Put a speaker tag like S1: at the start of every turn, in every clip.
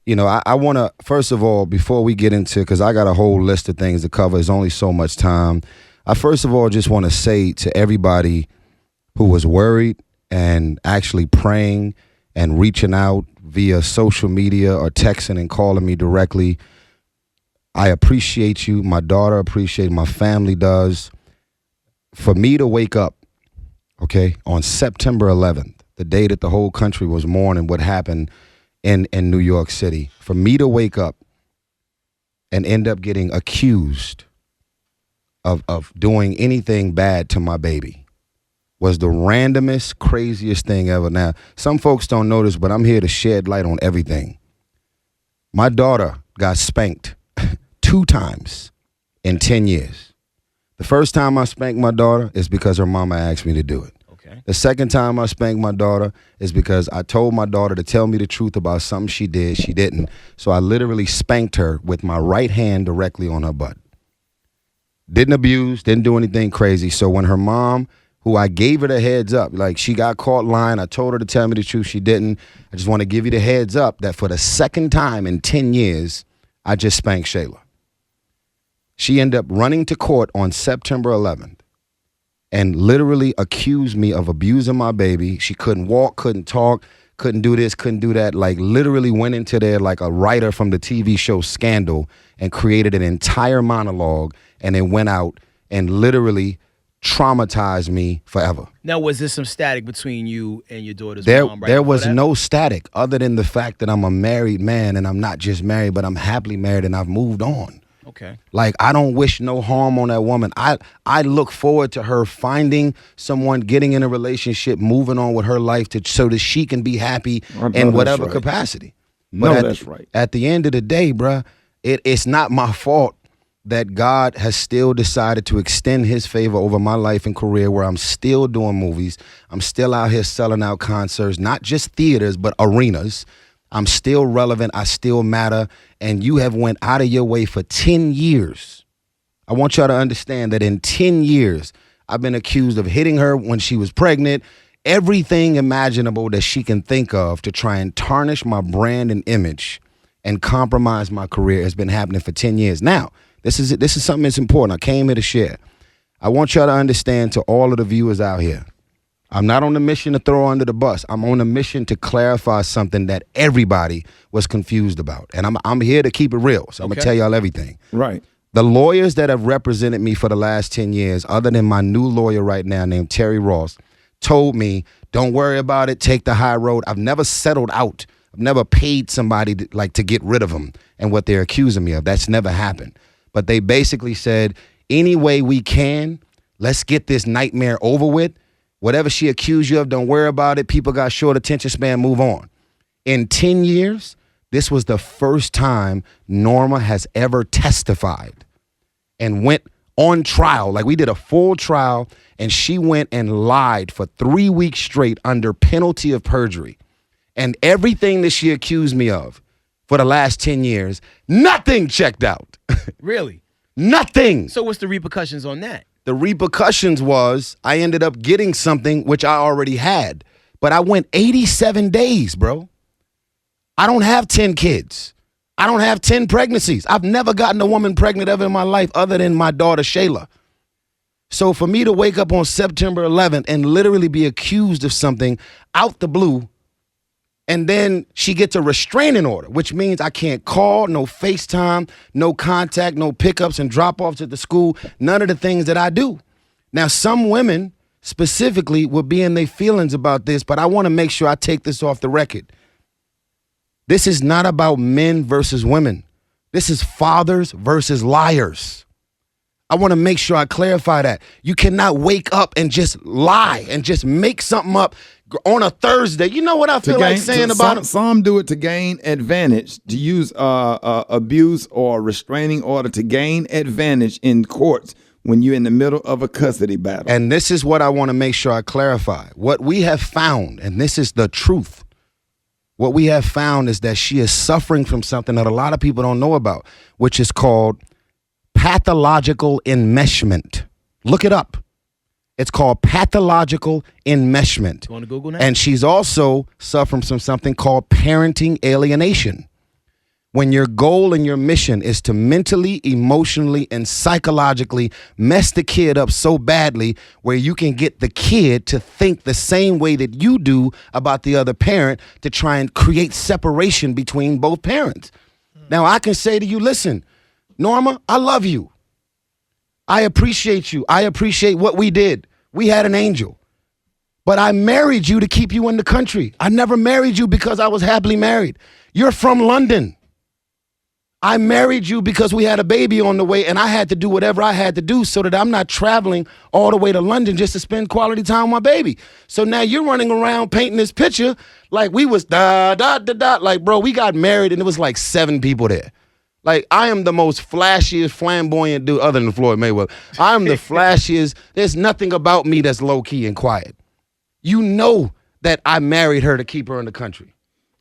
S1: I want to, first of all, before we get into, because I got a whole list of things to cover, there's only so much time. I first of all just want to say to everybody who was worried and actually praying and reaching out via social media or texting and calling me directly, I appreciate you. My daughter appreciates, my family does. For me to wake up, okay, on September 11th, the day that the whole country was mourning what happened in New York City, for me to wake up and end up getting accused of doing anything bad to my baby was the randomest, craziest thing ever. Now, some folks don't know this, but I'm here to shed light on everything. My daughter got spanked 2 times in 10 years. The first time I spanked my daughter is because her mama asked me to do it.
S2: Okay.
S1: The second time I spanked my daughter is because I told my daughter to tell me the truth about something she did. She didn't. So I literally spanked her with my right hand directly on her butt. Didn't abuse, didn't do anything crazy. So when her mom, who I gave her the heads up, like she got caught lying, I told her to tell me the truth, she didn't. I just want to give you the heads up that for the second time in 10 years, I just spanked Shayla. She ended up running to court on September 11th and literally accused me of abusing my baby. She couldn't walk, couldn't talk, couldn't do this, couldn't do that. Like literally went into there like a writer from the TV show Scandal and created an entire monologue and then went out and literally traumatized me forever.
S2: Now, was there some static between you and your daughter's mom?
S1: There was no static other than the fact that I'm a married man, and I'm not just married, but I'm happily married and I've moved on.
S2: Okay.
S1: Like, I don't wish no harm on that woman. I look forward to her finding someone, getting in a relationship, moving on with her life so that she can be happy in whatever capacity. But
S3: that's right.
S1: At the end of the day, bruh, it's not my fault that God has still decided to extend his favor over my life and career, where I'm still doing movies. I'm still out here selling out concerts, not just theaters, but arenas. I'm still relevant. I still matter. And you have went out of your way for 10 years. I want y'all to understand that in 10 years, I've been accused of hitting her when she was pregnant, everything imaginable that she can think of to try and tarnish my brand and image and compromise my career has been happening for 10 years. Now, this is something that's important. I came here to share. I want y'all to understand, to all of the viewers out here, I'm not on a mission to throw under the bus. I'm on a mission to clarify something that everybody was confused about. And I'm here to keep it real. So I'm going to tell y'all everything.
S3: Right.
S1: The lawyers that have represented me for the last 10 years, other than my new lawyer right now named Terry Ross, told me, don't worry about it, take the high road. I've never settled out. I've never paid somebody to get rid of them and what they're accusing me of. That's never happened. But they basically said, any way we can, let's get this nightmare over with. Whatever she accused you of, don't worry about it. People got short attention span, move on. In 10 years, this was the first time Norma has ever testified and went on trial. Like, we did a full trial, and she went and lied for 3 weeks straight under penalty of perjury. And everything that she accused me of for the last 10 years, nothing checked out.
S2: Really?
S1: Nothing.
S2: So what's the repercussions on that?
S1: The repercussions was I ended up getting something which I already had. But I went 87 days, bro. I don't have 10 kids. I don't have 10 pregnancies. I've never gotten a woman pregnant ever in my life other than my daughter, Shayla. So for me to wake up on September 11th and literally be accused of something out the blue, and then she gets a restraining order, which means I can't call, no FaceTime, no contact, no pickups and drop-offs at the school, none of the things that I do. Now, some women specifically will be in their feelings about this, but I want to make sure I take this off the record. This is not about men versus women. This is fathers versus liars. I want to make sure I clarify that. You cannot wake up and just lie and just make something up on a Thursday. You know what I feel like saying about it?
S3: Some do it to gain advantage, to use abuse or restraining order to gain advantage in courts when you're in the middle of a custody battle.
S1: And this is what I want to make sure I clarify. What we have found, and this is the truth, what we have found is that she is suffering from something that a lot of people don't know about, which is called pathological enmeshment. Look it up. It's called pathological enmeshment.
S2: You want to Google now?
S1: And she's also suffering from something called parenting alienation. when your goal and your mission is to mentally, emotionally, and psychologically mess the kid up so badly where you can get the kid to think the same way that you do about the other parent to try and create separation between both parents. Now, I can say to you, listen, Norma, I love you. I appreciate you. I appreciate what we did. We had an angel. But I married you to keep you in the country. I never married you because I was happily married. You're from London. I married you because we had a baby on the way and I had to do whatever I had to do so that I'm not traveling all the way to London just to spend quality time with my baby. So now you're running around painting this picture like we was like, bro, we got married and it was like 7 people there. Like, I am the most flashiest, flamboyant dude other than Floyd Mayweather. I'm the flashiest. There's nothing about me that's low-key and quiet. You know that I married her to keep her in the country.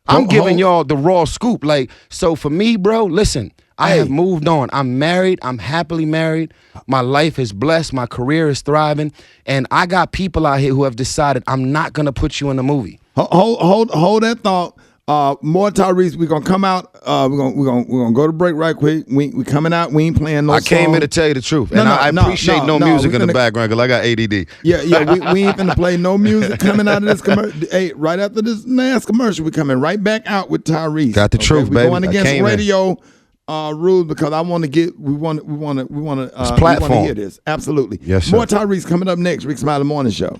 S1: I'm giving y'all the raw scoop. Like, so for me, bro, listen, I have moved on. I'm married. I'm happily married. My life is blessed. My career is thriving. And I got people out here who have decided I'm not going to put you in the movie.
S3: Hold that thought. More Tyrese. We're gonna come out. We're gonna go to break right quick. We coming out. We ain't playing no.
S1: I came here to tell you the truth, and I appreciate no music in the background because I got ADD.
S3: Yeah. We ain't finna play no music coming out of this commercial. Hey, right after this last commercial, we coming right back out with Tyrese.
S1: Got the truth, baby.
S3: We're going against radio rules because I want to get. We want to.
S1: Platform.
S3: hear this. Absolutely.
S1: Yes, sir.
S3: More Tyrese coming up next. Rick Smiley Morning Show.